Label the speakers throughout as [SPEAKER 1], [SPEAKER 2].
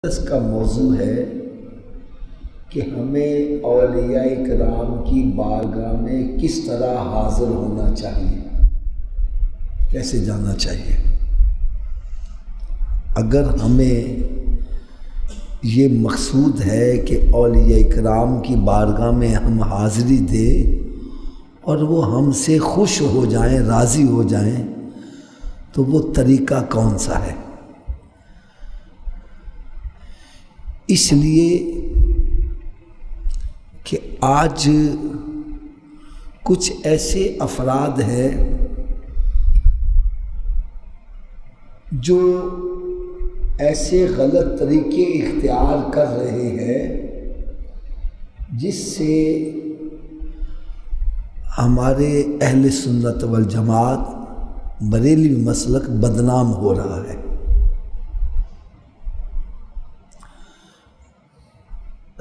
[SPEAKER 1] اس کا موضوع ہے کہ ہمیں اولیاء کرام کی بارگاہ میں کس طرح حاضر ہونا چاہیے، کیسے جانا چاہیے۔ اگر ہمیں یہ مقصود ہے کہ اولیاء کرام کی بارگاہ میں ہم حاضری دیں اور وہ ہم سے خوش ہو جائیں، راضی ہو جائیں، تو وہ طریقہ کون سا ہے؟ اس لیے کہ آج کچھ ایسے افراد ہیں جو ایسے غلط طریقے اختیار کر رہے ہیں جس سے ہمارے اہل سنت والجماعت بریلوی مسلک بدنام ہو رہا ہے۔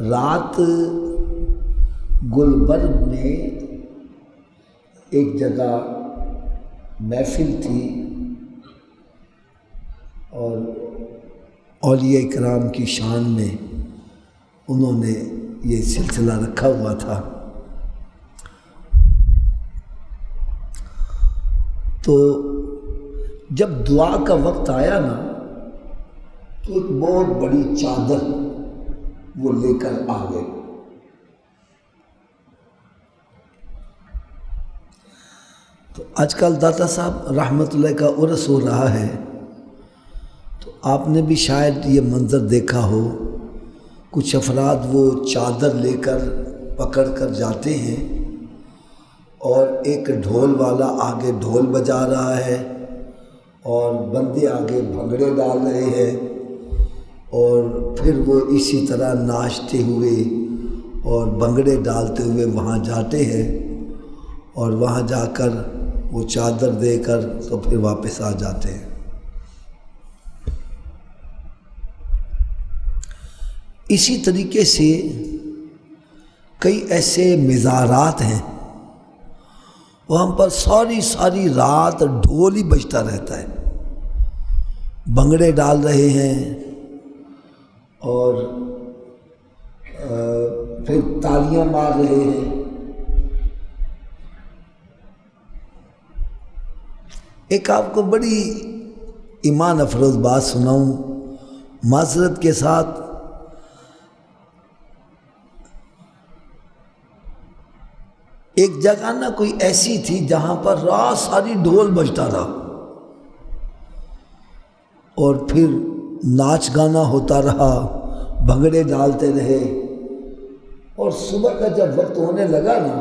[SPEAKER 1] رات گلبرگ میں ایک جگہ محفل تھی اور اولیاء کرام کی شان میں انہوں نے یہ سلسلہ رکھا ہوا تھا۔ تو جب دعا کا وقت آیا نا تو ایک بہت بڑی چادر وہ لے کر آ گئے۔ تو آج کل داتا صاحب رحمت اللہ کا عرس ہو رہا ہے، تو آپ نے بھی شاید یہ منظر دیکھا ہو، کچھ افراد وہ چادر لے کر پکڑ کر جاتے ہیں اور ایک ڈھول والا آگے ڈھول بجا رہا ہے اور بندے آگے بھنگڑے ڈال رہے ہیں، اور پھر وہ اسی طرح ناچتے ہوئے اور بھنگڑے ڈالتے ہوئے وہاں جاتے ہیں اور وہاں جا کر وہ چادر دے کر تو پھر واپس آ جاتے ہیں۔ اسی طریقے سے کئی ایسے مزارات ہیں، وہ ہم پر ساری رات ڈھول ہی بجتا رہتا ہے، بھنگڑے ڈال رہے ہیں اور پھر تالیاں مار رہے ہیں۔ ایک آپ کو بڑی ایمان افروز بات سناؤں معذرت کے ساتھ۔ ایک جگہ نہ کوئی ایسی تھی جہاں پر رات ساری ڈھول بجتا رہا اور پھر ناچ گانا ہوتا رہا، بھنگڑے ڈالتے رہے، اور صبح کا جب وقت ہونے لگا نا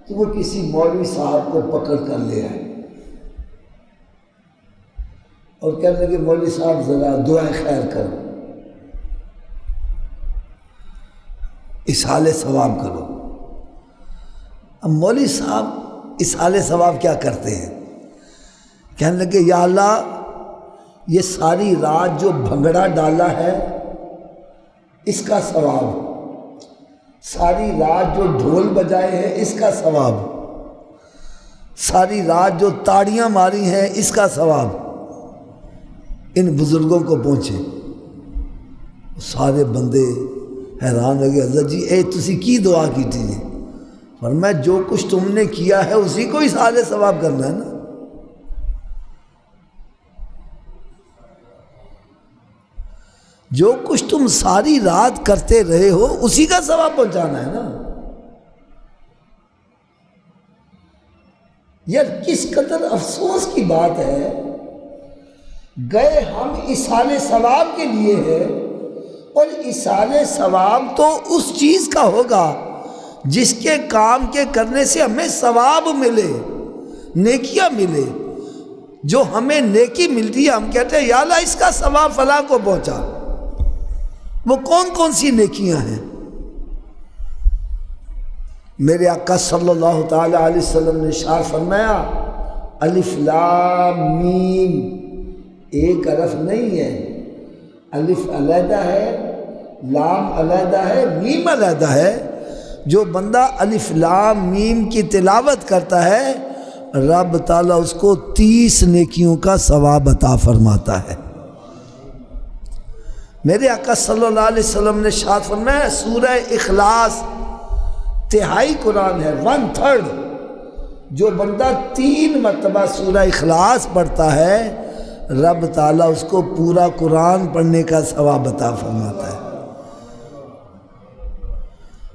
[SPEAKER 1] تو وہ کسی مولوی صاحب کو پکڑ کر لے آئے اور کہنے لگے مولوی صاحب ذرا دعائے خیر کرو، اصحال ثواب کرو۔ اب مولوی صاحب اصحال ثواب کیا کرتے ہیں؟ کہنے لگے یا اللہ، یہ ساری رات جو بھنگڑا ڈالا ہے اس کا ثواب، ساری رات جو ڈھول بجائے ہیں اس کا ثواب، ساری رات جو تاڑیاں ماری ہیں اس کا ثواب ان بزرگوں کو پہنچے۔ سارے بندے حیران ہو گئے، حضرت جی اے تسی کی دعا کی تھی؟ فرمایا جو کچھ تم نے کیا ہے اسی کو اصحال ثواب کرنا ہے نا۔ جو کچھ تم ساری رات کرتے رہے ہو اسی کا ثواب پہنچانا ہے نا۔ یار کس قدر افسوس کی بات ہے، گئے ہم اصحال ثواب کے لیے ہے، اور اصحال ثواب تو اس چیز کا ہوگا جس کے کام کے کرنے سے ہمیں ثواب ملے، نیکیاں ملے۔ جو ہمیں نیکی ملتی ہے ہم کہتے ہیں یا اللہ اس کا ثواب فلاں کو پہنچا۔ وہ کون کون سی نیکیاں ہیں؟ میرے آقا صلی اللہ تعالی علیہ وسلم نے ارشاد فرمایا الف لام میم، ایک حرف نہیں ہے، الف علیحدہ ہے، لام علیحدہ ہے، میم علیحدہ ہے۔ جو بندہ الف لام میم کی تلاوت کرتا ہے رب تعالیٰ اس کو 30 نیکیوں کا ثواب عطا فرماتا ہے۔ میرے آقا صلی اللہ علیہ وسلم نے ارشاد فرمایا سورہ اخلاص تہائی قرآن ہے، 1/3۔ جو بندہ 3 مرتبہ سورہ اخلاص پڑھتا ہے رب تعالیٰ اس کو پورا قرآن پڑھنے کا ثواب عطا فرماتا ہے۔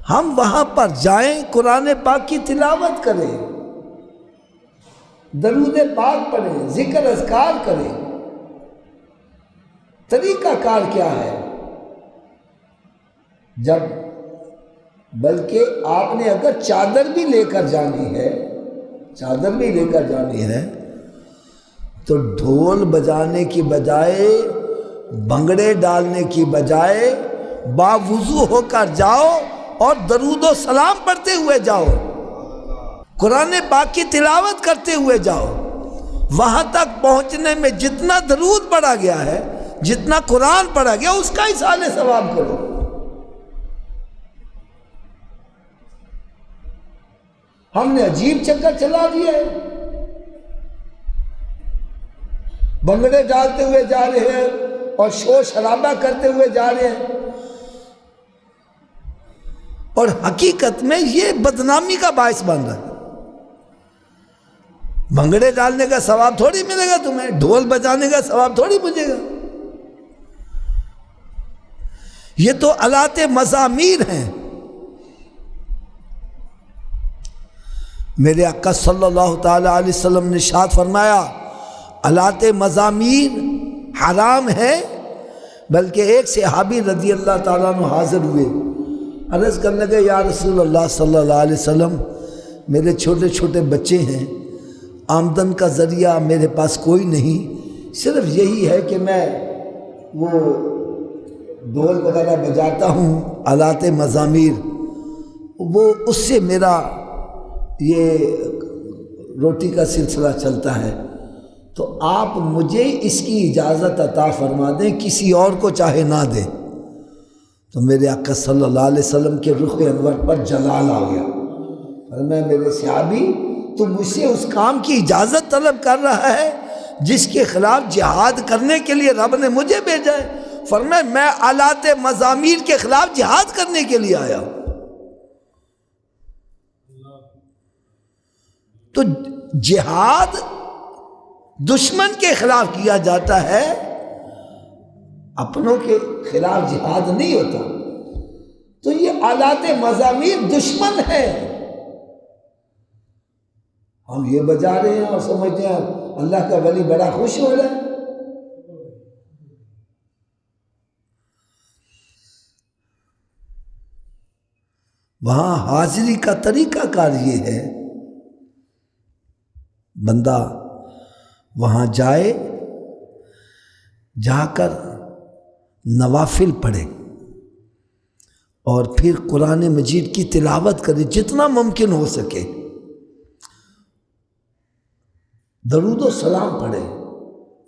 [SPEAKER 1] ہم وہاں پر جائیں، قرآن پاک کی تلاوت کریں، درود پاک پڑھیں، ذکر اذکار کریں۔ طریقہ کار کیا ہے؟ جب بلکہ آپ نے اگر چادر بھی لے کر جانی ہے تو ڈھول بجانے کی بجائے، بھنگڑے ڈالنے کی بجائے باوضو ہو کر جاؤ اور درود و سلام پڑھتے ہوئے جاؤ، قرآن پاک کی تلاوت کرتے ہوئے جاؤ۔ وہاں تک پہنچنے میں جتنا درود پڑھا گیا ہے، جتنا قرآن پڑھا گیا، اس کا ایصال ثواب کرو۔ ہم نے عجیب چکر چلا دیا ہے، بھنگڑے ڈالتے ہوئے جا رہے ہیں اور شور شرابہ کرتے ہوئے جا رہے ہیں، اور حقیقت میں یہ بدنامی کا باعث بن رہا ہے۔ بھنگڑے ڈالنے کا ثواب تھوڑی ملے گا تمہیں، ڈھول بجانے کا ثواب تھوڑی ملے گا۔ یہ تو آلات مزامیر ہیں۔ میرے آقا صلی اللہ تعالی علیہ وسلم نے ارشاد فرمایا آلات مزامیر حرام ہے، بلکہ ایک صحابی رضی اللہ تعالیٰ عنہ حاضر ہوئے، عرض کرنے لگے یا رسول اللہ صلی اللہ علیہ وسلم میرے چھوٹے چھوٹے بچے ہیں، آمدن کا ذریعہ میرے پاس کوئی نہیں، صرف یہی ہے کہ میں وہ ڈھول وغیرہ بجاتا ہوں، آلات مزامیر، وہ اس سے میرا یہ روٹی کا سلسلہ چلتا ہے، تو آپ مجھے اس کی اجازت عطا فرما دیں، کسی اور کو چاہے نہ دیں۔ تو میرے آقا صلی اللہ علیہ وسلم کے رخ انور پر جلال آ گیا، فرمایا میرے صحابی تو مجھ سے اس کام کی اجازت طلب کر رہا ہے جس کے خلاف جہاد کرنے کے لیے رب نے مجھے بھیجا ہے؟ فرمایا میں آلات مزامیر کے خلاف جہاد کرنے کے لیے آیا ہوں۔ تو جہاد دشمن کے خلاف کیا جاتا ہے، اپنوں کے خلاف جہاد نہیں ہوتا۔ تو یہ آلات مزامیر دشمن ہے، ہم یہ بجا رہے ہیں اور سمجھتے ہیں اللہ کا ولی بڑا خوش ہو رہا ہے۔ وہاں حاضری کا طریقہ کار یہ ہے، بندہ وہاں جائے، جا کر نوافل پڑھے اور پھر قرآن مجید کی تلاوت کرے جتنا ممکن ہو سکے، درود و سلام پڑھے،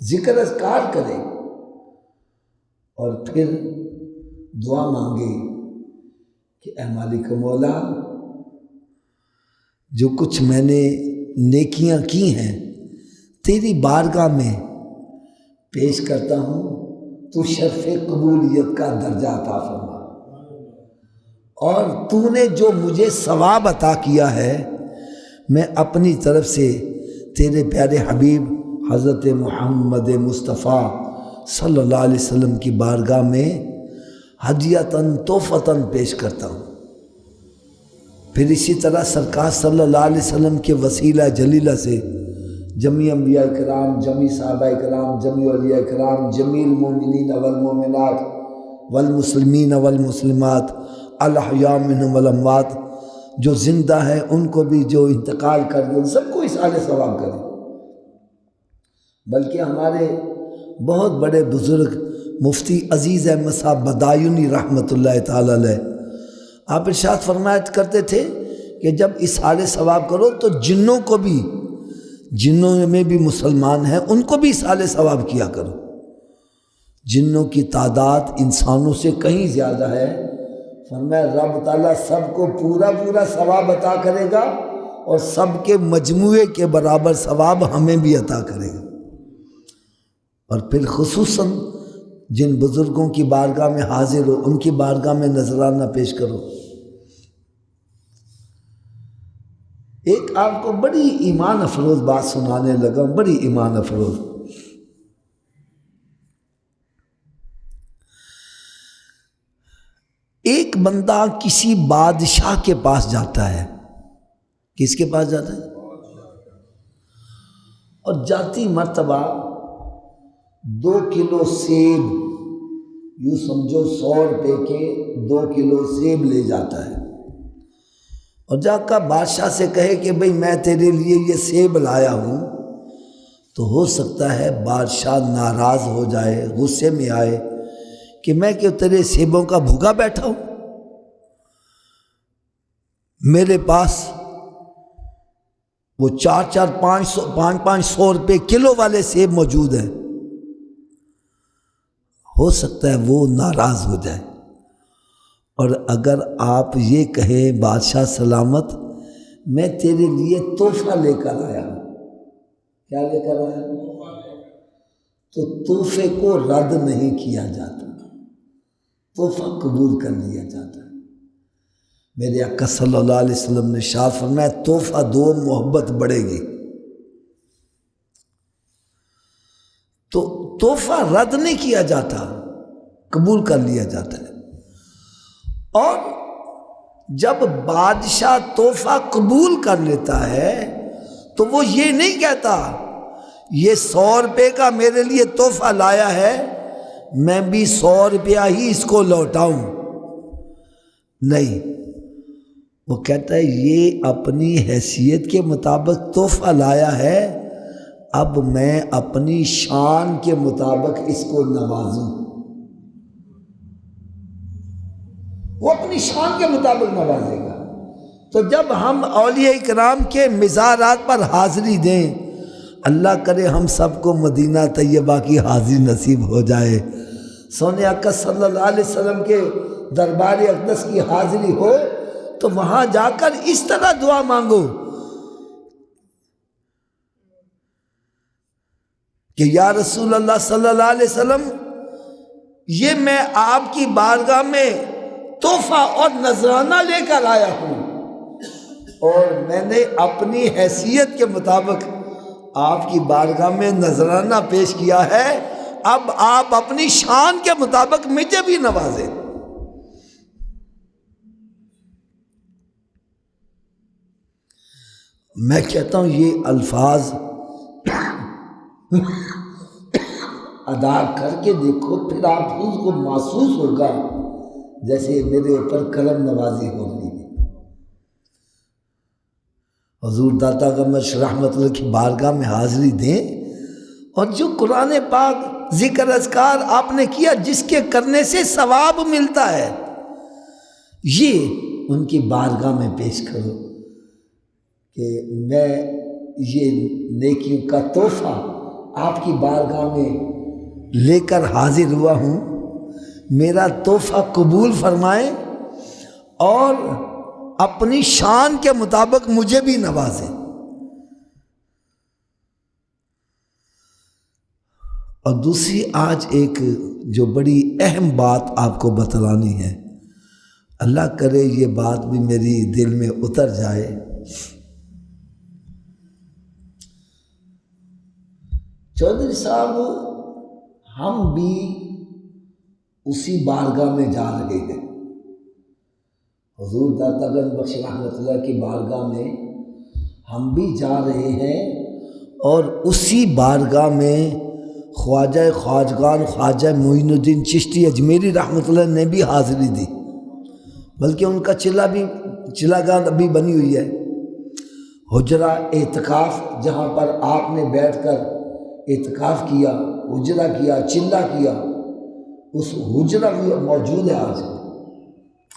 [SPEAKER 1] ذکر اذکار کرے، اور پھر دعا مانگے کہ اے مالک مولا جو کچھ میں نے نیکیاں کی ہیں تیری بارگاہ میں پیش کرتا ہوں، تو شرف قبولیت کا درجہ عطا فرما، اور تو نے جو مجھے ثواب عطا کیا ہے میں اپنی طرف سے تیرے پیارے حبیب حضرت محمد مصطفیٰ صلی اللہ علیہ وسلم کی بارگاہ میں ہدیتاً تحفتاً پیش کرتا ہوں۔ پھر اسی طرح سرکار صلی اللہ علیہ وسلم کے وسیلہ جلیلہ سے جمیع انبیاء کرام، جمیع صحابہ کرام، جمیع اولیاء کرام، جمیع المومنین والمومنات والمسلمین والمسلمات الاحیاء منہم والاموات، جو زندہ ہیں ان کو بھی، جو انتقال کر گئے ان سب کو اصالِ ثواب کریں۔ بلکہ ہمارے بہت بڑے بزرگ مفتی عزیز احمد صاحب بدایونی رحمۃ اللہ تعالی علیہ، آپ ارشاد فرمایت کرتے تھے کہ جب اصالِ ثواب کرو تو جنوں کو بھی، جنوں میں بھی مسلمان ہیں ان کو بھی اصالِ ثواب کیا کرو۔ جنوں کی تعداد انسانوں سے کہیں زیادہ ہے، فرمایا رب تعالیٰ سب کو پورا پورا ثواب عطا کرے گا، اور سب کے مجموعے کے برابر ثواب ہمیں بھی عطا کرے گا۔ اور پھر خصوصاً جن بزرگوں کی بارگاہ میں حاضر ہو ان کی بارگاہ میں نذرانہ پیش کرو۔ ایک آپ کو بڑی ایمان افروز بات سنانے لگا، بڑی ایمان افروز۔ ایک بندہ کسی بادشاہ کے پاس جاتا ہے۔ کس کے پاس جاتا ہے؟ اور جاتی مرتبہ 2 کلو سیب، یوں سمجھو 100 روپے کے 2 کلو سیب لے جاتا ہے، اور جا کر بادشاہ سے کہے کہ بھئی میں تیرے لیے یہ سیب لایا ہوں، تو ہو سکتا ہے بادشاہ ناراض ہو جائے، غصے میں آئے کہ میں کہ تیرے سیبوں کا بھوکا بیٹھا ہوں، میرے پاس وہ 400-500 روپے کلو والے سیب موجود ہیں۔ ہو سکتا ہے وہ ناراض ہو جائے، اور اگر آپ یہ کہیں بادشاہ سلامت میں تیرے لیے تحفہ لے کر آیا ہوں، کیا لے کر آیا ہوں، تو تحفے کو رد نہیں کیا جاتا، تحفہ قبول کر لیا جاتا ہے۔ میرے آقا صلی اللہ علیہ وسلم نے ارشاد فرمایا تحفہ دو محبت بڑھے گی، تو تحفہ رد نہیں کیا جاتا، قبول کر لیا جاتا ہے۔ اور جب بادشاہ تحفہ قبول کر لیتا ہے تو وہ یہ نہیں کہتا یہ 100 روپے کا میرے لیے تحفہ لایا ہے میں بھی 100 روپیہ ہی اس کو لوٹاؤں، نہیں، وہ کہتا ہے یہ اپنی حیثیت کے مطابق تحفہ لایا ہے، اب میں اپنی شان کے مطابق اس کو نوازوں، وہ اپنی شان کے مطابق نوازے گا۔ تو جب ہم اولیاء کرام کے مزارات پر حاضری دیں، اللہ کرے ہم سب کو مدینہ طیبہ کی حاضری نصیب ہو جائے، سونے آقا صلی اللہ علیہ وسلم کے دربار اقدس کی حاضری ہو، تو وہاں جا کر اس طرح دعا مانگو کہ یا رسول اللہ صلی اللہ علیہ وسلم یہ میں آپ کی بارگاہ میں تحفہ اور نذرانہ لے کر آیا ہوں، اور میں نے اپنی حیثیت کے مطابق آپ کی بارگاہ میں نذرانہ پیش کیا ہے، اب آپ اپنی شان کے مطابق مجھے بھی نوازیں۔ میں کہتا ہوں یہ الفاظ ادا کر کے دیکھو، پھر آپ اس کو محسوس ہوگا جیسے میرے اوپر کرم نوازی ہو رہی ہے۔ حضور داتا گنج رحمت اللہ کی بارگاہ میں حاضری دیں، اور جو قرآن پاک ذکر اذکار آپ نے کیا جس کے کرنے سے ثواب ملتا ہے، یہ ان کی بارگاہ میں پیش کرو کہ میں یہ نیکیوں کا تحفہ آپ کی بارگاہ میں لے کر حاضر ہوا ہوں، میرا تحفہ قبول فرمائیں اور اپنی شان کے مطابق مجھے بھی نوازیں۔ اور دوسری آج ایک جو بڑی اہم بات آپ کو بتلانی ہے، اللہ کرے یہ بات بھی میری دل میں اتر جائے۔ چودھری صاحب ہم بھی اسی بارگاہ میں جا رہے ہیں، حضور داتا گنج بخش رحمت اللہ کی بارگاہ میں ہم بھی جا رہے ہیں، اور اسی بارگاہ میں خواجہ خواجگان خواجہ معین الدین چشتی اجمیری رحمت اللہ نے بھی حاضری دی، بلکہ ان کا چلا گاہ ابھی بنی ہوئی ہے، حجرہ اعتکاف، جہاں پر آپ نے بیٹھ کر اعتکاف کیا، حجرہ کیا، چلہ کیا، اس حجرہ بھی موجود ہے آج۔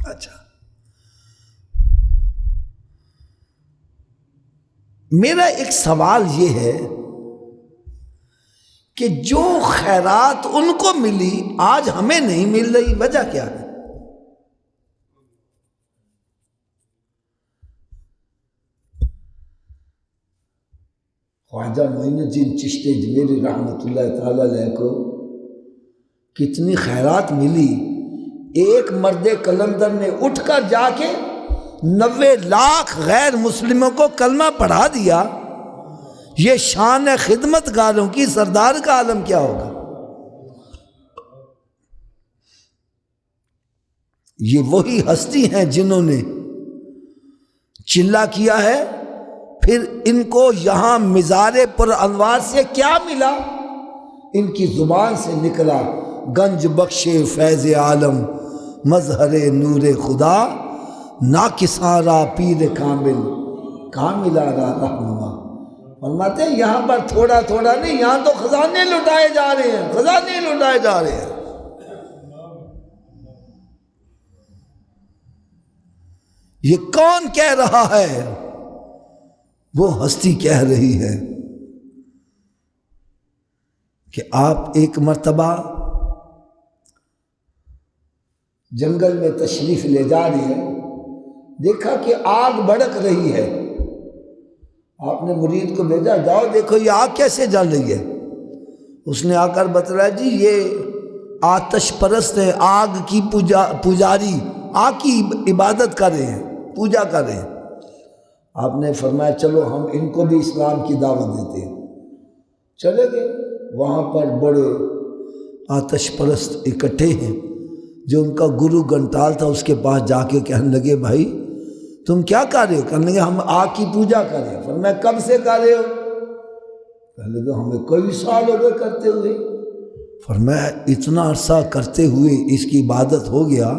[SPEAKER 1] اچھا، میرا ایک سوال یہ ہے کہ جو خیرات ان کو ملی آج ہمیں نہیں مل رہی، وجہ کیا ہے؟ خواجہ معین الدین چشتی اجمیری رحمۃ اللہ تعالی علیہ کو کتنی خیرات ملی. ایک مرد کلندر نے اٹھ کر جا کے 90 لاکھ غیر مسلموں کو کلمہ پڑھا دیا. یہ شان ہے خدمت گاروں کی، سردار کا عالم کیا ہوگا. یہ وہی ہستی ہیں جنہوں نے چلا کیا ہے. پھر ان کو یہاں مزار پر انوار سے کیا ملا؟ ان کی زبان سے نکلا گنج بخش فیض عالم، مظہر نور خدا، ناکسارا پیر کامل، کاملارا رہنما. فرماتے ہیں یہاں پر تھوڑا تھوڑا نہیں، یہاں تو خزانے لٹائے جا رہے ہیں، خزانے لٹائے جا رہے ہیں. یہ کون کہہ رہا ہے؟ وہ ہستی کہہ رہی ہے کہ آپ ایک مرتبہ جنگل میں تشریف لے جا رہے ہیں، دیکھا کہ آگ بھڑک رہی ہے. آپ نے مرید کو بھیجا، جاؤ دیکھو یہ آگ کیسے جل رہی ہے. اس نے آ کر بتلایا جی یہ آتش پرست ہے، آگ کی پجاری، آگ کی عبادت کر رہے ہیں، پوجا کر رہے ہیں. آپ نے فرمایا چلو ہم ان کو بھی اسلام کی دعوت دیتے ہیں. چلے گئے. وہاں پر بڑے آتش پرست اکٹھے ہیں. جو ان کا گرو گھنٹال تھا اس کے پاس جا کے کہنے لگے بھائی تم کیا کر رہے ہو؟ کہنے لگے ہم آگ کی پوجا کر رہے ہیں. فرمایا کب سے کر رہے ہو؟ کہنے لگے ہمیں کئی سال ہو گئے کرتے ہوئے. فرمایا اتنا عرصہ کرتے ہوئے اس کی عبادت ہو گیا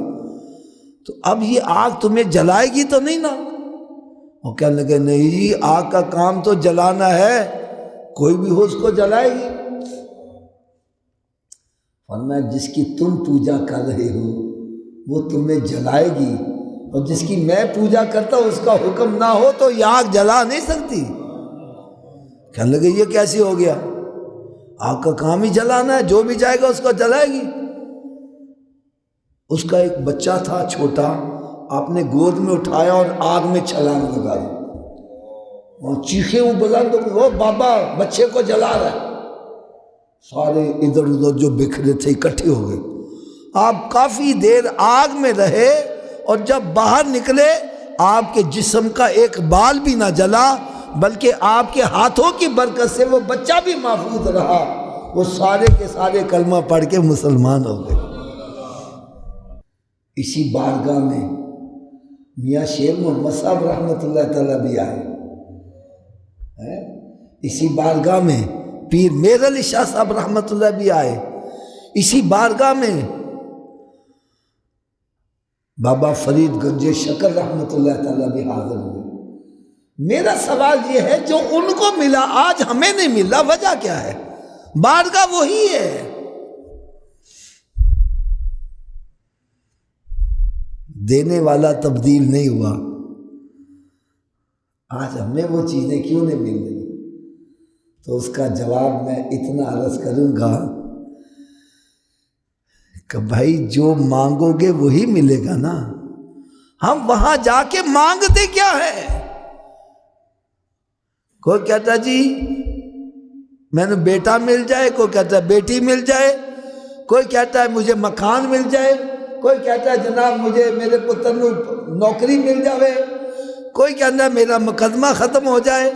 [SPEAKER 1] تو اب یہ آگ تمہیں جلائے گی تو نہیں نا؟ وہ کہنے لگے نہیں جی آگ کا کام تو جلانا ہے، کوئی بھی ہو اس کو جلائے گی. فرمایا جس کی تم پوجا کر رہے ہو وہ تمہیں جلائے گی، اور جس کی میں پوجا کرتا ہوں اس کا حکم نہ ہو تو یہ آگ جلا نہیں سکتی. کہنے لگے یہ کیسے ہو گیا؟ آگ کا کام ہی جلانا ہے، جو بھی جائے گا اس کو جلائے گی. اس کا ایک بچہ تھا چھوٹا، آپ نے گود میں اٹھایا اور آگ میں چھلانگ لگائی. وہاں چیخیں وہ بلند ہو گئی، وہ بابا بچے کو جلا رہا ہے. سارے ادھر ادھر جو بکھرے تھے اکٹھے ہو گئے. آپ کافی دیر آگ میں رہے اور جب باہر نکلے آپ کے جسم کا ایک بال بھی نہ جلا، بلکہ آپ کے ہاتھوں کی برکت سے وہ بچہ بھی محفوظ رہا. وہ سارے کے سارے کلمہ پڑھ کے مسلمان ہو گئے. اسی بارگاہ میں میاں شیر محمد صاحب رحمۃ اللہ تعالیٰ بھی آئے. اسی بارگاہ میں پیر میر علی شاہ صاحب رحمۃ اللہ بھی آئے. اسی بارگاہ میں بابا فرید گنج شکر رحمۃ اللہ تعالیٰ بھی حاضر ہوئے. میرا سوال یہ ہے جو ان کو ملا آج ہمیں نہیں ملا، وجہ کیا ہے؟ بارگاہ وہی ہے. دینے والا تبدیل نہیں ہوا. آج ہمیں وہ چیزیں کیوں نہیں مل رہی؟ تو اس کا جواب میں اتنا عرض کروں گا کہ بھائی جو مانگو گے وہی ملے گا نا. ہم وہاں جا کے مانگتے کیا ہے؟ کوئی کہتا جی میں نے بیٹا مل جائے، کوئی کہتا ہے بیٹی مل جائے، کوئی کہتا ہے مجھے مکان مل جائے، کوئی کہتا ہے جناب مجھے میرے پتر نو نوکری مل جائے، کوئی کہتا ہے میرا مقدمہ ختم ہو جائے.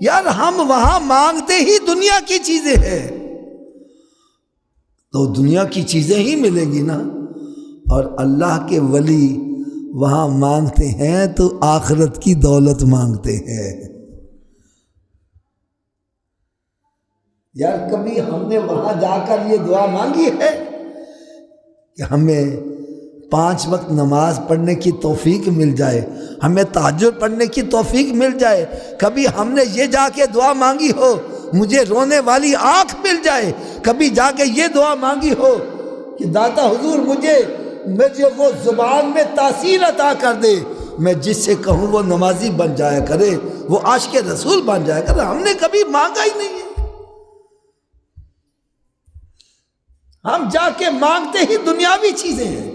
[SPEAKER 1] یار ہم وہاں مانگتے ہی دنیا کی چیزیں ہیں تو دنیا کی چیزیں ہی ملیں گی نا. اور اللہ کے ولی وہاں مانگتے ہیں تو آخرت کی دولت مانگتے ہیں. یار کبھی ہم نے وہاں جا کر یہ دعا مانگی ہے کہ ہمیں 5 وقت نماز پڑھنے کی توفیق مل جائے، ہمیں تہجد پڑھنے کی توفیق مل جائے؟ کبھی ہم نے یہ جا کے دعا مانگی ہو مجھے رونے والی آنکھ مل جائے؟ کبھی جا کے یہ دعا مانگی ہو کہ داتا حضور مجھے وہ زبان میں تاثیر عطا کر دے، میں جس سے کہوں وہ نمازی بن جایا کرے، وہ عاشق رسول بن جایا کرے؟ ہم نے کبھی مانگا ہی نہیں ہے. ہم جا کے مانگتے ہی دنیاوی چیزیں ہیں.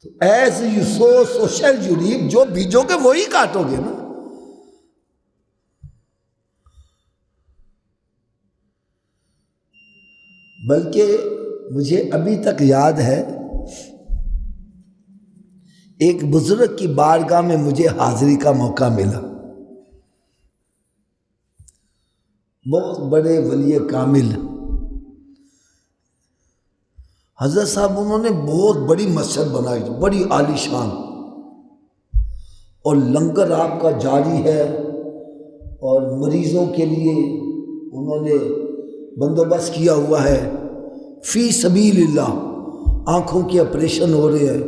[SPEAKER 1] تو as you sow shall you reap, جو بیجو گے وہی کاٹو گے نا. بلکہ مجھے ابھی تک یاد ہے ایک بزرگ کی بارگاہ میں مجھے حاضری کا موقع ملا. بہت بڑے ولی کامل حضرت صاحب، انہوں نے بہت بڑی مسجد بنائی تھی، بڑی عالی شان، اور لنگر آپ کا جاری ہے، اور مریضوں کے لیے انہوں نے بندوبست کیا ہوا ہے فی سبیل اللہ. آنکھوں کے آپریشن ہو رہے ہیں،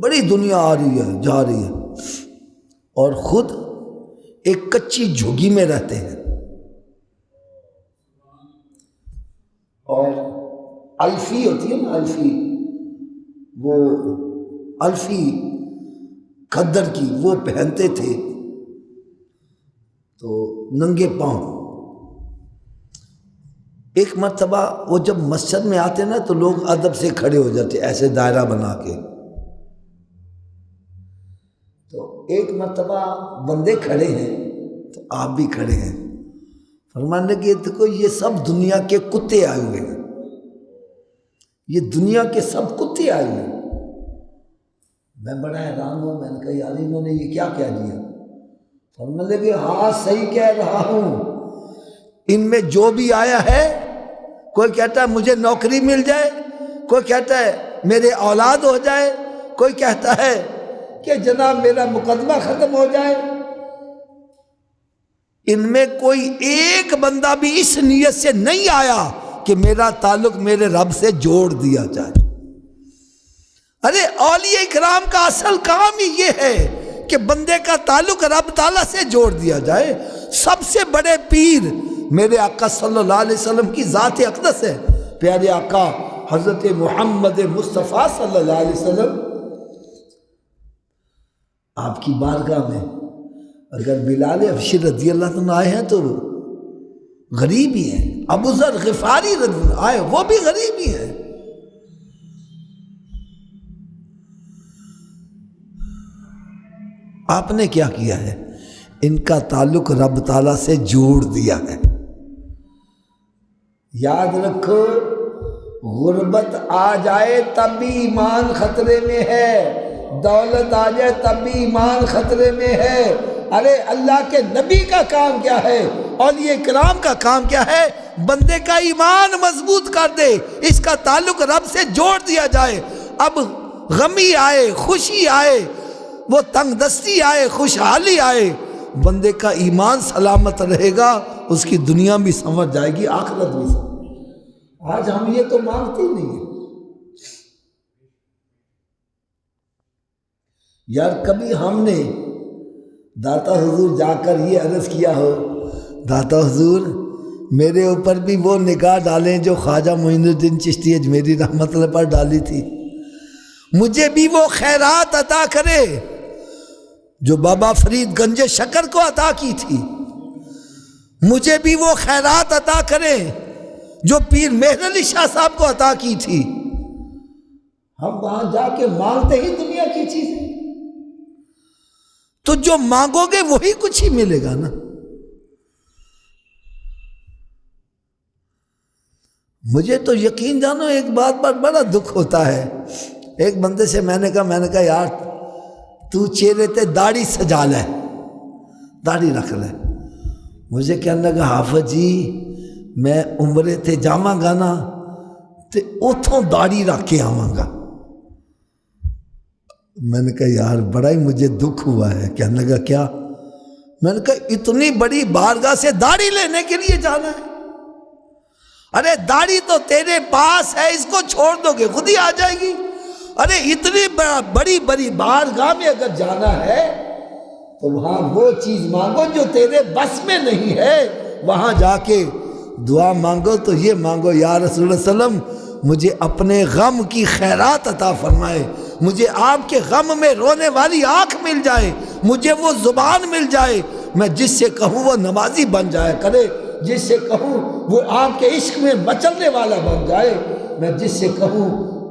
[SPEAKER 1] بڑی دنیا آ رہی ہے جا رہی ہے، اور خود ایک کچی جھگی میں رہتے ہیں، اور الفی ہوتی ہے نا، الفی، وہ الفی کھدر کی وہ پہنتے تھے، تو ننگے پاؤں. ایک مرتبہ وہ جب مسجد میں آتے نا تو لوگ ادب سے کھڑے ہو جاتے ایسے دائرہ بنا کے. تو ایک مرتبہ بندے کھڑے ہیں تو آپ بھی کھڑے ہیں، فرمانے لگے دیکھو یہ سب دنیا کے کتے آئے ہوئے ہیں، یہ دنیا کے سب کتے آئے ہوئے ہیں. میں بڑا حیران ہوں، میں نے کہا یار انہوں نے یہ کیا کہہ دیا؟ فرمانے لگے ہاں صحیح کہہ رہا ہوں، ان میں جو بھی آیا ہے، کوئی کہتا ہے مجھے نوکری مل جائے، کوئی کہتا ہے میرے اولاد ہو جائے، کوئی کہتا ہے کہ جناب میرا مقدمہ ختم ہو جائے. ان میں کوئی ایک بندہ بھی اس نیت سے نہیں آیا کہ میرا تعلق میرے رب سے جوڑ دیا جائے. ارے اولیاء کرام کا اصل کام ہی یہ ہے کہ بندے کا تعلق رب تعالیٰ سے جوڑ دیا جائے. سب سے بڑے پیر میرے آقا صلی اللہ علیہ وسلم کی ذات اقدس ہے، پیارے آقا حضرت محمد مصطفیٰ صلی اللہ علیہ وسلم. آپ کی بارگاہ میں اگر بلال حبشی رضی اللہ عنہ آئے ہیں تو غریب ہی ہیں، ابو ذر غفاری رضی اللہ آئے وہ بھی غریب ہی ہیں. آپ نے کیا کیا ہے؟ ان کا تعلق رب تعالیٰ سے جوڑ دیا ہے. یاد رکھو، غربت آ جائے تب بھی ایمان خطرے میں ہے، دولت آ جائے تب بھی ایمان خطرے میں ہے. ارے اللہ کے نبی کا کام کیا ہے، اولیاء کرام کا کام کیا ہے؟ بندے کا ایمان مضبوط کر دے، اس کا تعلق رب سے جوڑ دیا جائے. اب غمی آئے، خوشی آئے، وہ تنگ دستی آئے، خوشحالی آئے، بندے کا ایمان سلامت رہے گا، اس کی دنیا بھی سمجھ جائے گی، آخرت بھی سمجھ. آج ہم یہ تو مانگتے ہی نہیں ہیں. یار کبھی ہم نے داتا حضور جا کر یہ عرض کیا ہو، داتا حضور میرے اوپر بھی وہ نگاہ ڈالیں جو خواجہ معین الدین چشتی اجمیری رحمت اللہ پر ڈالی تھی، مجھے بھی وہ خیرات عطا کرے جو بابا فرید گنج شکر کو عطا کی تھی، مجھے بھی وہ خیرات عطا کرے جو پیر مہر علی شاہ صاحب کو عطا کی تھی. ہم وہاں جا کے مانگتے ہی دنیا کی چیزیں، تو جو مانگو گے وہی کچھ ہی ملے گا نا. مجھے تو یقین جانو ایک بات پر بڑا دکھ ہوتا ہے. ایک بندے سے میں نے کہا یار تو چہرے تے داڑھی سجا لے، داڑھی رکھ لے. مجھے کہنے لگا حافظ جی میں عمرے تے جاواں گا نا تے اتھوں داڑھی رکھ کے آواں گا. میں نے کہا یار بڑا ہی مجھے دکھ ہوا ہے. کہنے لگا کیا؟ میں نے کہا اتنی بڑی بارگاہ سے داڑھی لینے کے لیے جانا ہے؟ ارے داڑھی تو تیرے پاس ہے، اس کو چھوڑ دو گے خود ہی آ جائے گی. ارے اتنی بڑی بڑی بارگاہ میں اگر جانا ہے تو وہاں وہ چیز مانگو جو تیرے بس میں نہیں ہے. وہاں جا کے دعا مانگو تو یہ مانگو یا رسول اللہ صلی اللہ علیہ وسلم مجھے اپنے غم کی خیرات عطا فرمائے، مجھے آپ کے غم میں رونے والی آنکھ مل جائے، مجھے وہ زبان مل جائے، میں جس سے کہوں وہ نمازی بن جائے کرے، جس سے کہوں وہ آپ کے عشق میں مچلنے والا بن جائے، میں جس سے کہوں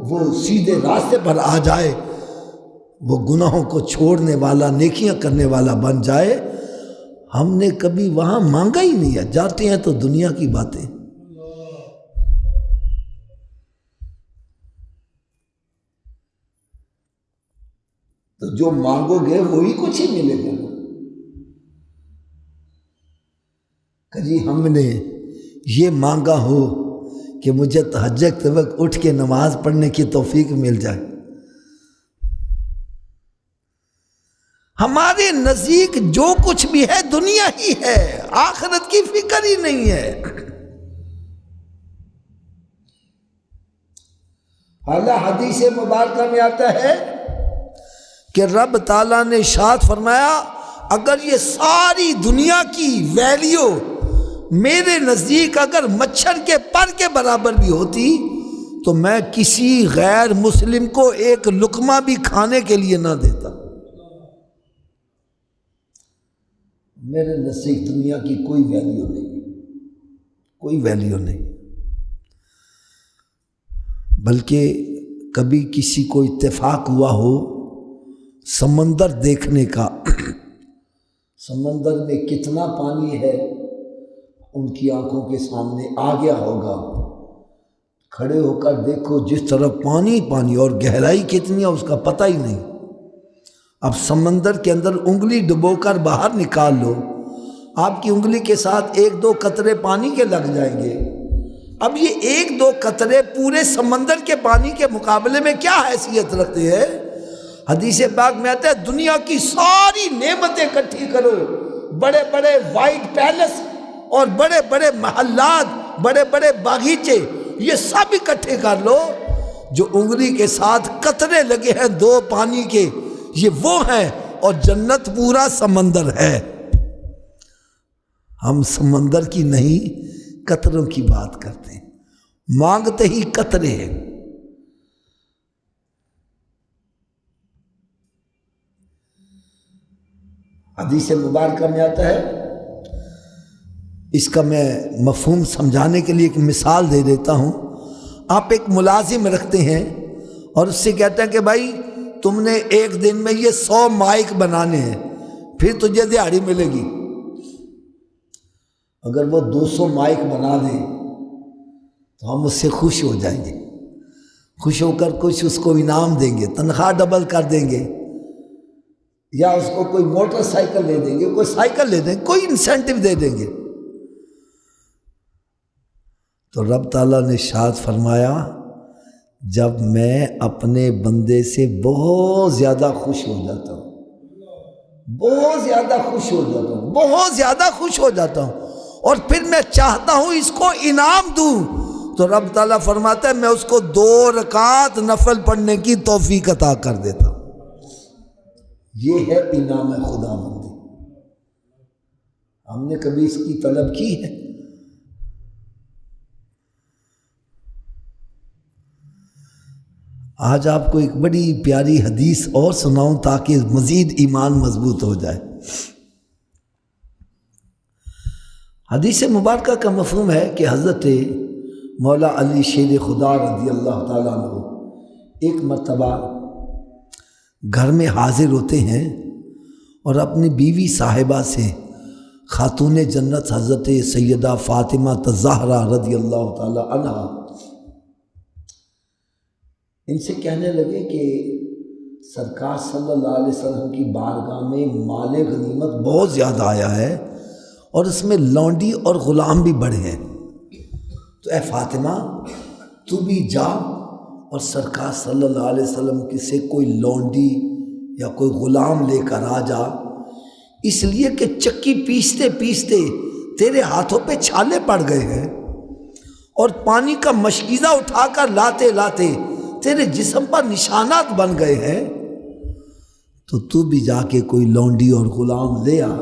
[SPEAKER 1] وہ سیدھے راستے پر آ جائے، وہ گناہوں کو چھوڑنے والا نیکیاں کرنے والا بن جائے. ہم نے کبھی وہاں مانگا ہی نہیں ہے، جاتے ہیں تو دنیا کی باتیں. تو جو مانگو گے وہی کچھ ہی ملے گا کہ جی ہم نے یہ مانگا ہو کہ مجھے تہجد کے وقت اٹھ کے نماز پڑھنے کی توفیق مل جائے. ہمارے نزدیک جو کچھ بھی ہے دنیا ہی ہے، آخرت کی فکر ہی نہیں ہے. اعلیٰ حدیث مبارکہ میں آتا ہے کہ رب تعالیٰ نے ارشاد فرمایا اگر یہ ساری دنیا کی ویلیو میرے نزدیک اگر مچھر کے پر کے برابر بھی ہوتی تو میں کسی غیر مسلم کو ایک لقمہ بھی کھانے کے لیے نہ دیتا. میرے نزدیک دنیا کی کوئی ویلیو نہیں، کوئی ویلیو نہیں. بلکہ کبھی کسی کو اتفاق ہوا ہو سمندر دیکھنے کا، سمندر میں کتنا پانی ہے ان کی آنکھوں کے سامنے آ گیا ہوگا، کھڑے ہو کر دیکھو جس طرح پانی پانی اور گہرائی کتنی ہے اس کا پتہ ہی نہیں. اب سمندر کے اندر انگلی ڈبو کر باہر نکال لو، آپ کی انگلی کے ساتھ ایک دو قطرے پانی کے لگ جائیں گے. اب یہ ایک دو قطرے پورے سمندر کے پانی کے مقابلے میں کیا حیثیت رکھتے ہیں؟ حدیث پاک میں آتا ہے دنیا کی ساری نعمتیں اکٹھی کرو، بڑے بڑے وائٹ پیلس اور بڑے بڑے محلات، بڑے بڑے باغیچے، یہ سب اکٹھے کر لو، جو انگلی کے ساتھ قطرے لگے ہیں دو پانی کے یہ وہ ہیں، اور جنت پورا سمندر ہے. ہم سمندر کی نہیں قطروں کی بات کرتے ہیں، مانگتے ہی قطرے ہیں. حدیث مبارکہ میں آتا ہے، اس کا میں مفہوم سمجھانے کے لیے ایک مثال دے دیتا ہوں. آپ ایک ملازم رکھتے ہیں اور اس سے کہتے ہیں کہ بھائی تم نے ایک دن میں یہ 100 مائک بنانے ہیں، پھر تجھے دیہڑی ملے گی. اگر وہ 200 مائک بنا دے تو ہم اس سے خوش ہو جائیں گے، خوش ہو کر کچھ اس کو انعام دیں گے، تنخواہ ڈبل کر دیں گے، یا اس کو کوئی موٹر سائیکل دے دیں گے، کوئی سائیکل دے دیں گے، کوئی انسینٹیو دے دیں گے. تو رب تعالیٰ نے ارشاد فرمایا جب میں اپنے بندے سے بہت زیادہ خوش ہو جاتا ہوں، بہت زیادہ خوش ہو جاتا ہوں، بہت زیادہ خوش ہو جاتا ہوں، اور پھر میں چاہتا ہوں اس کو انعام دوں، تو رب تعالیٰ فرماتا ہے میں اس کو 2 رکعت نفل پڑھنے کی توفیق عطا کر دیتا ہوں. یہ ہے انعام خدا بندی. ہم نے کبھی اس کی طلب کی ہے؟ آج آپ کو ایک بڑی پیاری حدیث اور سناؤں تاکہ مزید ایمان مضبوط ہو جائے. حدیث مبارکہ کا مفہوم ہے کہ حضرت مولا علی شیر خدا رضی اللہ تعالیٰ عنہ ایک مرتبہ گھر میں حاضر ہوتے ہیں اور اپنی بیوی صاحبہ سے، خاتون جنت حضرت سیدہ فاطمہ الزہرا رضی اللہ تعالیٰ عنہ، ان سے کہنے لگے کہ سرکار صلی اللہ علیہ وسلم کی بارگاہ میں مال غنیمت بہت زیادہ آیا ہے اور اس میں لونڈی اور غلام بھی بڑھے ہیں، تو اے فاطمہ تو بھی جا اور سرکار صلی اللہ علیہ وسلم سے کوئی لونڈی یا کوئی غلام لے کر آ جا، اس لیے کہ چکی پیستے پیستے تیرے ہاتھوں پہ چھالے پڑ گئے ہیں اور پانی کا مشکیزہ اٹھا کر لاتے لاتے تیرے جسم پر نشانات بن گئے ہیں، تو بھی جا کے کوئی لونڈی اور غلام لے آ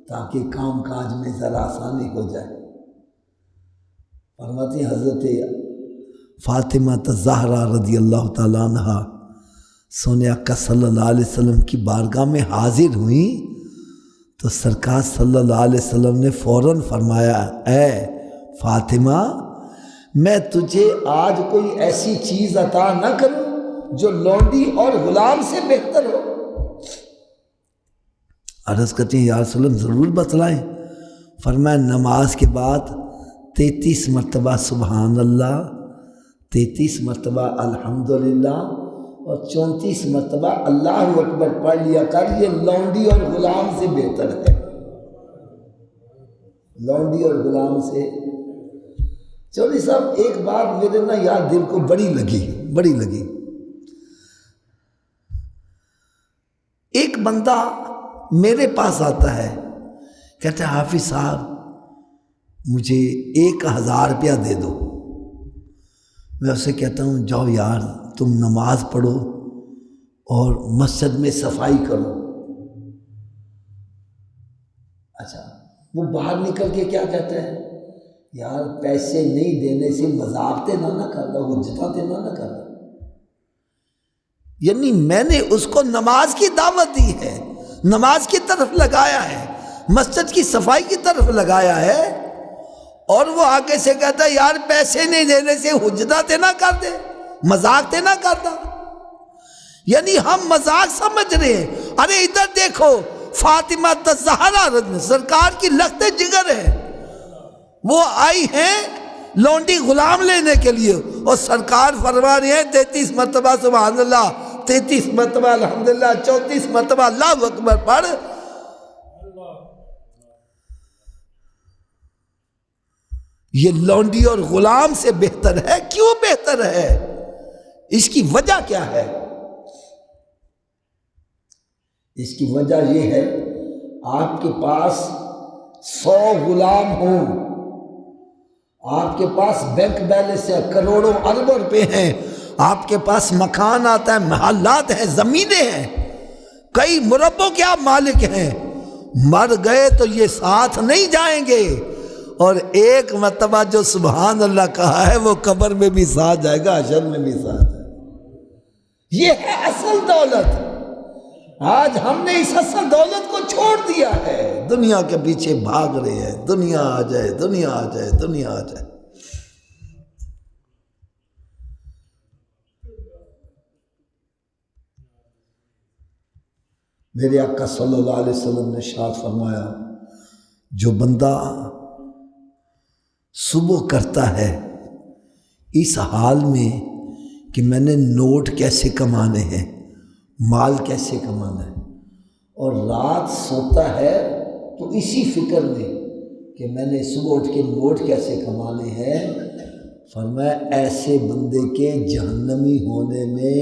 [SPEAKER 1] تاکہ کام کاج میں ذرا آسانی ہو جائے. فرماتی حضرت فاطمہ الزہرا رضی اللہ تعالیٰ عنہ سونے آقا صلی اللہ علیہ وسلم کی بارگاہ میں حاضر ہوئیں تو سرکار صلی اللہ علیہ وسلم نے فوراً فرمایا اے فاطمہ میں تجھے آج کوئی ایسی چیز عطا نہ کروں جو لونڈی اور غلام سے بہتر ہو. عرض کرتے ہیں یا رسول اللہ ضرور بتلائیں. فرمایا نماز کے بعد 33 مرتبہ سبحان اللہ، 33 مرتبہ الحمدللہ اور 34 مرتبہ اللہ اکبر پڑھ لیا کر، یہ لونڈی اور غلام سے بہتر ہے، لونڈی اور غلام سے۔ چودھری صاحب ایک بات میرے نا یار دل کو بڑی لگی۔ ایک بندہ میرے پاس آتا ہے، کہتا ہے حافظ صاحب مجھے 1000 روپیہ دے دو۔ میں اسے کہتا ہوں جاؤ یار تم نماز پڑھو اور مسجد میں صفائی کرو۔ اچھا وہ باہر نکل کے کیا کہتا ہے، یار پیسے نہیں دینے سے مذاق تے نہ کرنا، حجتاں تے نہ کرنا۔ یعنی میں نے اس کو نماز کی دعوت دی ہے، نماز کی طرف لگایا ہے، مسجد کی صفائی کی طرف لگایا ہے، اور وہ آگے سے کہتا ہے یار پیسے نہیں دینے سے حجتاں تے نہ کر دے، مذاق تے نہ کرنا۔ یعنی ہم مذاق سمجھ رہے ہیں۔ ارے ادھر دیکھو فاطمہ الزہرا سرکار کی لخت جگر ہے، وہ آئی ہیں لونڈی غلام لینے کے لیے، اور سرکار فرما رہے ہیں 33 مرتبہ سبحان اللہ، 33 مرتبہ الحمدللہ، 34 مرتبہ اللہ اکبر پڑھ۔ یہ لونڈی اور غلام سے بہتر ہے۔ کیوں بہتر ہے؟ اس کی وجہ کیا ہے؟ اس کی وجہ یہ ہے آپ کے پاس 100 غلام ہوں، آپ کے پاس بینک بیلنس ہے، کروڑوں اربوں روپے ہیں، آپ کے پاس مکان آتا ہے، محلات ہیں، زمینیں ہیں، کئی مربوں کے آپ مالک ہیں، مر گئے تو یہ ساتھ نہیں جائیں گے، اور ایک مرتبہ جو سبحان اللہ کہا ہے وہ قبر میں بھی ساتھ جائے گا، حشر میں بھی ساتھ جائے گا۔ یہ ہے اصل دولت۔ آج ہم نے اس اصل دولت کو چھوڑ دیا ہے، دنیا کے پیچھے بھاگ رہے ہیں، دنیا آ جائے، دنیا آ جائے، دنیا آ جائے۔ میرے آقا صلی اللہ علیہ وسلم نے ارشاد فرمایا، جو بندہ صبح کرتا ہے اس حال میں کہ میں نے نوٹ کیسے کمانے ہیں، مال کیسے کمانا ہے، اور رات سوتا ہے تو اسی فکر میں کہ میں نے صبح اٹھ کے نوٹ کیسے کمانے ہیں، فرمایا ایسے بندے کے جہنمی ہونے میں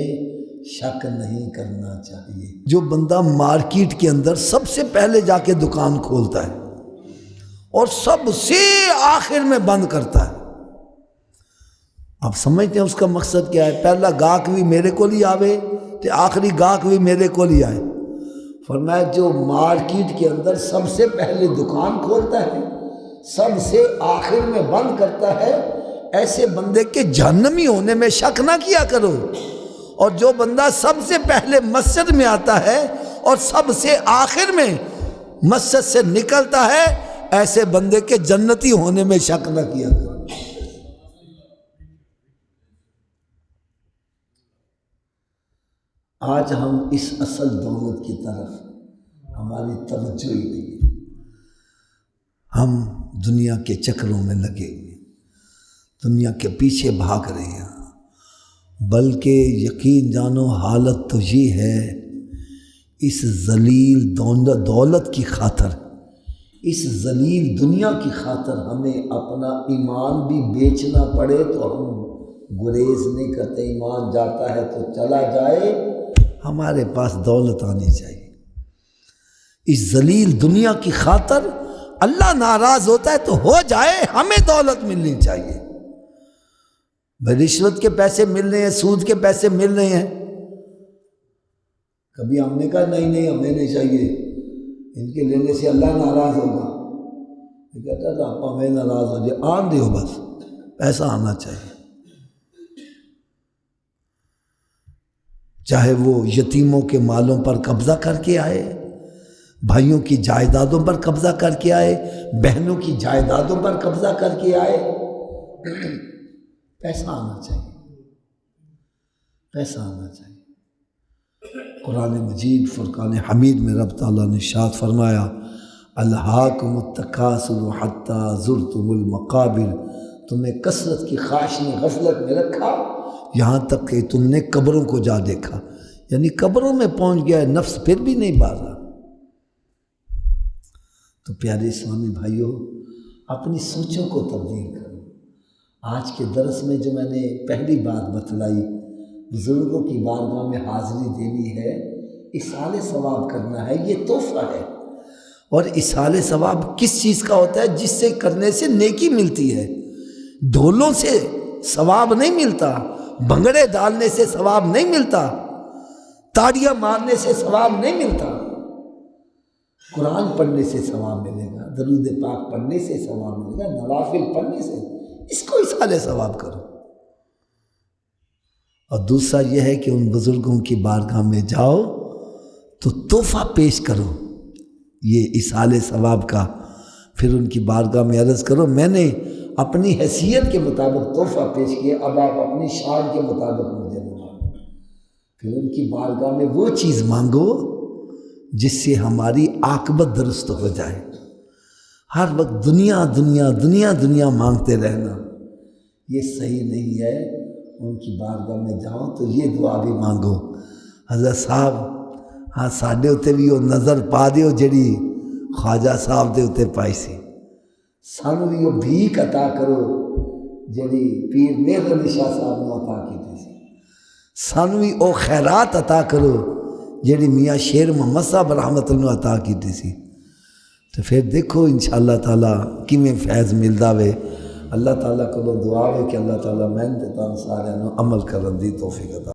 [SPEAKER 1] شک نہیں کرنا چاہیے۔ جو بندہ مارکیٹ کے اندر سب سے پہلے جا کے دکان کھولتا ہے اور سب سے آخر میں بند کرتا ہے، آپ سمجھتے ہیں اس کا مقصد کیا ہے؟ پہلا گاہک بھی میرے کو ہی آوے تو آخری گاہک بھی میرے کو ہی آئے۔ فرمایا جو مارکیٹ کے اندر سب سے پہلے دکان کھولتا ہے، سب سے آخر میں بند کرتا ہے، ایسے بندے کے جہنمی ہونے میں شک نہ کیا کرو۔ اور جو بندہ سب سے پہلے مسجد میں آتا ہے اور سب سے آخر میں مسجد سے نکلتا ہے، ایسے بندے کے جنتی ہونے میں شک نہ کیا کرو۔ آج ہم اس اصل دولت کی طرف ہماری توجہ ہی نہیں ہے، ہم دنیا کے چکروں میں لگے ہوئے، دنیا کے پیچھے بھاگ رہے ہیں۔ بلکہ یقین جانو حالت تو یہ ہے، اس ذلیل دولت کی خاطر، اس ذلیل دنیا کی خاطر ہمیں اپنا ایمان بھی بیچنا پڑے تو ہم گریز نہیں کرتے، ایمان جاتا ہے تو چلا جائے، ہمارے پاس دولت آنی چاہیے۔ اس ذلیل دنیا کی خاطر اللہ ناراض ہوتا ہے تو ہو جائے، ہمیں دولت ملنی چاہیے۔ رشوت کے پیسے مل رہے ہیں، سود کے پیسے مل رہے ہیں، کبھی ہم نے کہا نہیں ہمیں نہیں چاہیے، ان کے لینے سے اللہ ناراض ہوگا، یہ کہتا تھا آپ ہمیں ناراض ہو جائے، آن دیو بس، پیسہ آنا چاہیے۔ چاہے وہ یتیموں کے مالوں پر قبضہ کر کے آئے، بھائیوں کی جائیدادوں پر قبضہ کر کے آئے، بہنوں کی جائیدادوں پر قبضہ کر کے آئے، پیسہ آنا چاہیے، پیسہ آنا چاہیے۔ قرآن مجید فرقان حمید میں رب تعالیٰ نے ارشاد فرمایا، الہاکم التکاثر حتی زرتم المقابر، تمہیں کثرت کی خواہش نے غفلت میں رکھا، یہاں تک کہ تم نے قبروں کو جا دیکھا، یعنی قبروں میں پہنچ گیا ہے، نفس پھر بھی نہیں باز رہا۔ تو پیارے اسلامی بھائیوں، اپنی سوچوں کو تبدیل کرو۔ آج کے درس میں جو میں نے پہلی بات بتلائی، بزرگوں کی بارگاہ میں حاضری دینی ہے، اصال ثواب کرنا ہے، یہ تحفہ ہے۔ اور اصال ثواب کس چیز کا ہوتا ہے؟ جس سے کرنے سے نیکی ملتی ہے۔ ڈھولوں سے ثواب نہیں ملتا، بھنگڑے ڈالنے سے ثواب نہیں ملتا، تاڑیاں مارنے سے ثواب نہیں ملتا۔ قرآن پڑھنے سے ثواب ملے گا، درود پاک پڑھنے سے ثواب ملے گا، نوافل پڑھنے سے۔ اس کو اصال ثواب کرو۔ اور دوسرا یہ ہے کہ ان بزرگوں کی بارگاہ میں جاؤ تو تحفہ پیش کرو، یہ اصال ثواب کا۔ پھر ان کی بارگاہ میں عرض کرو میں نے اپنی حیثیت کے مطابق تحفہ پیش کیا، اب آپ اپنی شان کے مطابق مجھے مانگو۔ پھر ان کی بارگاہ میں وہ چیز مانگو جس سے ہماری عاقبت درست ہو جائے۔ ہر وقت دنیا دنیا دنیا دنیا مانگتے رہنا یہ صحیح نہیں ہے۔ ان کی بارگاہ میں جاؤ تو یہ دعا بھی مانگو، حضرت صاحب ہاں ساڈے اتنے بھی وہ نظر پا دیو جڑی خواجہ صاحب دے اتنے پائی سی، سانو بھی وہ بھیک عطا کرو جڑی پیر مہر علی شاہ صاحب نے عطا کی سی، سانو بھی وہ خیرات عطا کرو جڑی میاں شیر محمد صاحب رحمت اللہ عطا کی سی۔ تو پھر دیکھو انشاءاللہ تعالیٰ کیویں فیض ملدا وے۔ اللہ تعالیٰ کو دعا ہے کہ اللہ تعالیٰ میں تے تاں سارے عمل کرن دی توفیق عطا